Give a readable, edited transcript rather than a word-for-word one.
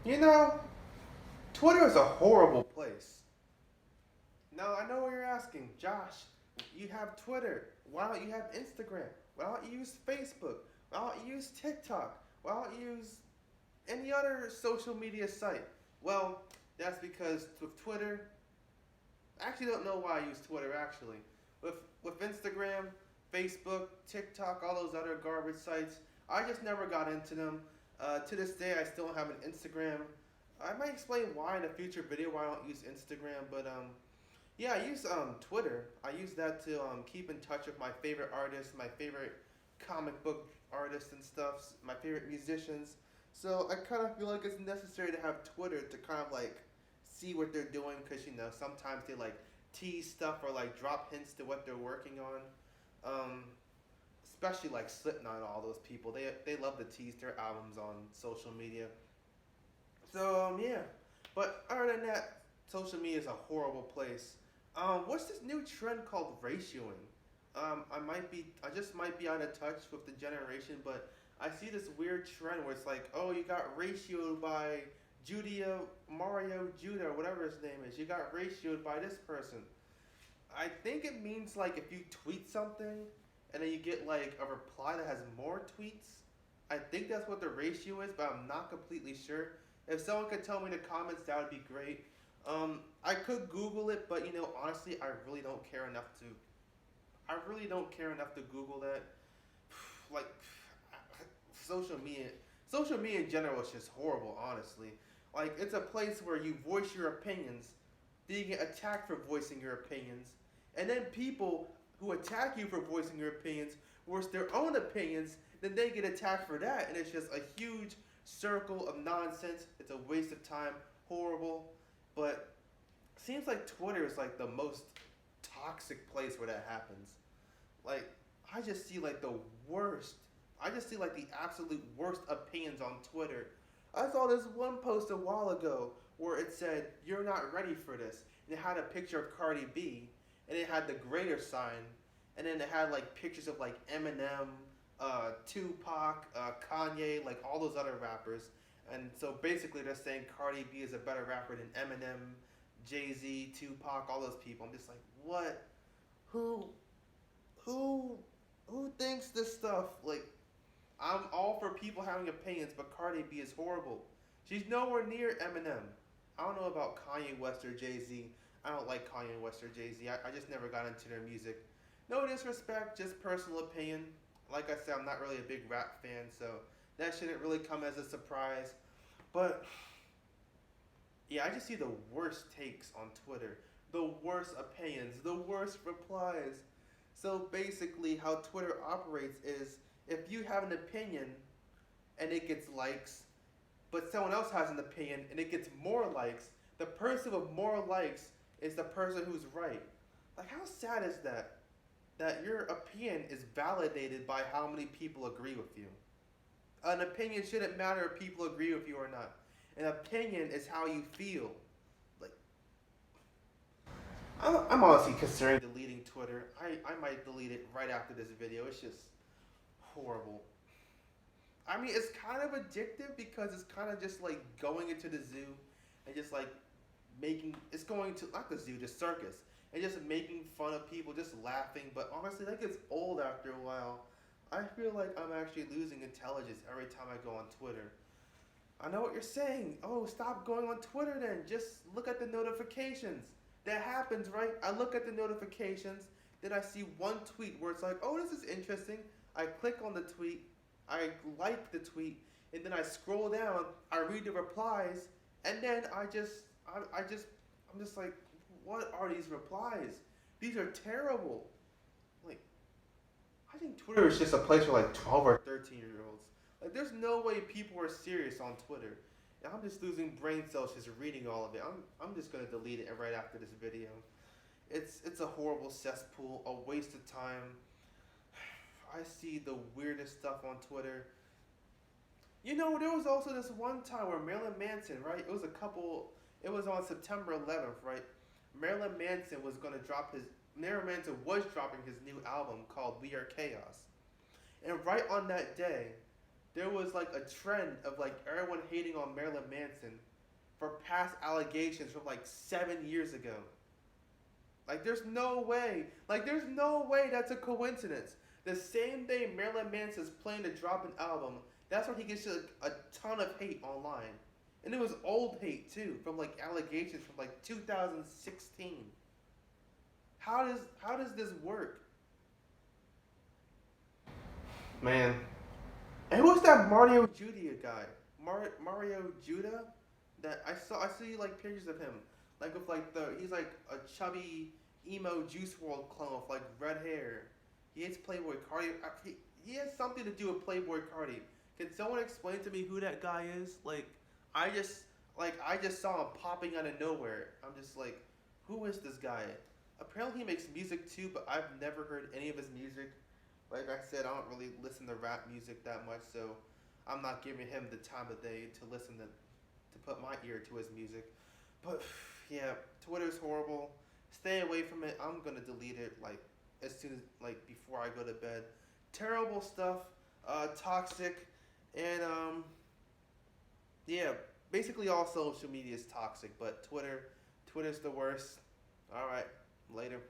You know, Twitter is a horrible place. Now, I know what you're asking. Josh, you have Twitter. Why don't you have Instagram? Why don't you use Facebook? Why don't you use TikTok? Why don't you use any other social media site? Well, that's because with Twitter, I actually don't know why I use Twitter actually. With with Instagram, Facebook, TikTok, all those other garbage sites, I just never got into them. To this day, I still don't have an Instagram. I might explain why in a future video why I don't use Instagram, but yeah, I use Twitter. I use that to keep in touch with my favorite artists, my favorite comic book artists and stuff, my favorite musicians. So I kind of feel like it's necessary to have Twitter to kind of like see what they're doing because you know sometimes they like tease stuff or like drop hints to what they're working on. Um, Especially like Slipknot and all those people. They love to tease their albums on social media. So yeah, but other than that, social media is a horrible place. What's this new trend called ratioing? I just might be out of touch with the generation, but I see this weird trend where it's like, oh, you got ratioed by Mario Judah, or whatever his name is. You got ratioed by this person. I think it means like if you tweet something and then you get like a reply that has more tweets. I think that's what the ratio is, but I'm not completely sure. If someone could tell me in the comments, that would be great. I could Google it, but you know, honestly, I really don't care enough to. I really don't care enough to Google that. Like, social media, social media in general is just horrible. Honestly, like it's a place where you voice your opinions, then you get attacked for voicing your opinions, and then people who attack you for voicing your opinions voice their own opinions, then they get attacked for that, and it's just a huge circle of nonsense. It's a waste of time, horrible. But it seems like Twitter is like the most toxic place where that happens. Like I just see like the worst. I just see like the absolute worst opinions on Twitter. I saw this one post a while ago where it said you're not ready for this, and it had a picture of Cardi B, and it had the greater sign, and then it had like pictures of like Eminem, Tupac, Kanye, like all those other rappers. And so basically, they're saying Cardi B is a better rapper than Eminem, Jay Z, Tupac, all those people. I'm just like, what? Who who who thinks this stuff? Like, I'm all for people having opinions, but Cardi B is horrible. She's nowhere near Eminem. I don't know about Kanye West or Jay Z. I don't like Kanye West or Jay Z. I just never got into their music. No disrespect, just personal opinion. Like I said, I'm not really a big rap fan, so that shouldn't really come as a surprise. But yeah, I just see the worst takes on Twitter, the worst opinions, the worst replies. So basically, how Twitter operates is if you have an opinion and it gets likes, but someone else has an opinion and it gets more likes, the person with more likes is the person who's right. Like, how sad is that? That your opinion is validated by how many people agree with you. An opinion shouldn't matter if people agree with you or not. An opinion is how you feel. Like, I'm honestly considering deleting Twitter. I might delete it right after this video. It's just horrible. I mean, it's kind of addictive because it's kind of just like going into the zoo and just like making. It's going to not the zoo, the circus, and just making fun of people, just laughing. But honestly, that gets old after a while. I feel like I'm actually losing intelligence every time I go on Twitter. I know what you're saying. Oh, stop going on Twitter then. Just look at the notifications. That happens, right? I look at the notifications, then I see one tweet where it's like, oh, this is interesting. I click on the tweet, I like the tweet, and then I scroll down, I read the replies, and then I'm just like, what are these replies? These are terrible. Like, I think Twitter is just a place for like 12 or 13-year-olds. Like, there's no way people are serious on Twitter. And I'm just losing brain cells just reading all of it. I'm just gonna delete it right after this video. It's a horrible cesspool, a waste of time. I see the weirdest stuff on Twitter. You know, there was also this one time where Marilyn Manson, right? It was a couple. It was on September 11th, right? Marilyn Manson was gonna drop his. Marilyn Manson was dropping his new album called We Are Chaos, and right on that day, there was like a trend of like everyone hating on Marilyn Manson for past allegations from like 7 years ago. Like there's no way. Like there's no way that's a coincidence. The same day Marilyn Manson's planning to drop an album, that's when he gets a ton of hate online. And it was old hate too, from like allegations from like 2016. How does this work? Man. And who's that Mario Judah guy? Mario Judah? That I see like pictures of him. Like with like he's like a chubby emo Juice World clone with like red hair. He hates Playboy Cardi. He has something to do with Playboy Cardi. Can someone explain to me who that guy is? I just I just saw him popping out of nowhere. I'm just like, who is this guy? Apparently he makes music too, but I've never heard any of his music. Like I said, I don't really listen to rap music that much, so I'm not giving him the time of day to listen to put my ear to his music. But yeah, Twitter's horrible. Stay away from it. I'm gonna delete it like as soon as before I go to bed. Terrible stuff. Toxic, and yeah, basically all social media is toxic, but Twitter's the worst. All right, later.